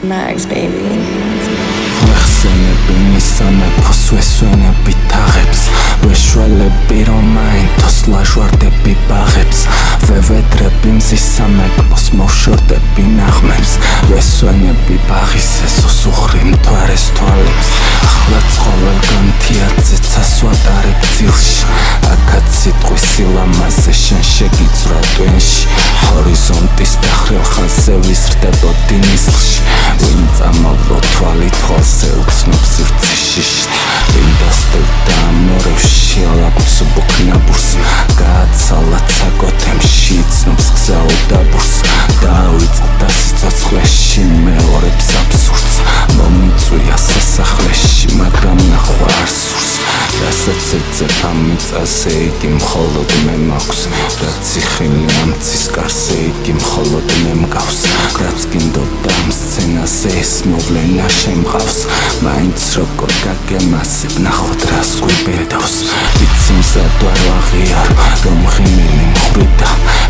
Max, baby. Vexenები მისამეფოს ვესვენები თაღებს ვეშველები რომ აინთოს ლაჟვარდები ბაღებს ვევედრები მზისამეფოს მოვშორდები ნაღმებს ვესვენები ბაღის ეზოს უხრი მთვარეს თვალებს ახლაც ყოველგან თიარცეცას ვატარებ ძილში აქაც სიტყვის სილამაზე შენ შეგიწვრა ტვინში ჰორიზონტის დახრილ ხაზზე ვიზრდებოდი ნისლში ვინ წამავლო თვალით ხოლზე უცნობ სივრცეში ვინ დასტევდა ამორევში ალაფს ბუქნაბურს გააცალა ცაკოთემში იცნობს გზა უდაბურს დაავიწყდა სიცოცხლეში მეორებს აბსურდს მომიწვია სასახლეში მაგრამ ნახვა არ სურს რასაც ეძებ ამ მიწაზე იგი მხოლოდ მე მაქვს რაც იხილი ამცის კარზე იგი მხოლოდ მე მგავს რაც გინდოდა ამ სცენაზე ეს მოვლენა შემყავს მაინც როგორ გაგემასებ ნახოთ რას გვიბედავს ვიცი მზად ვარ ვაღიარო რომ ღიმილი მხრიდა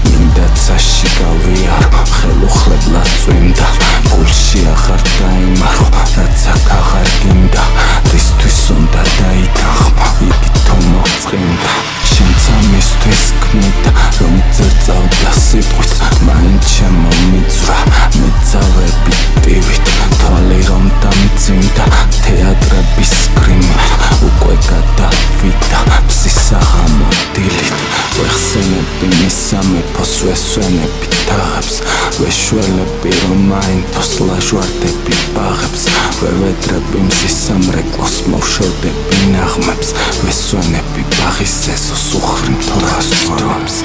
მინდა ცაში გავიარო ხელუხლებლად წვიმდა გულში აღარ დაიმარო რაც აქ აღარ გინდა რისთვის უნდა დაითანხმა იგი თო მოწყინდა შენც ამისთვის ქმნიდა რომ ძერწავდა სიტყვის მაინც შემომიწვრა მეძავები ტივით თვალი რომ დამძიმდა თეატრების სკრიმით უკვე გადავიდა ფსის საღამო დილით ვეხსენები მისამეფოს ვესვენები თაღებს ვეშველები რომ აინთოს ლაჟვარდები ბაღებს ვევედრები მზისამრეკლოს მოვშორდები ნაღმებს ვესვენები ბაღის ეზოს უხრი მთვარეს თვალებს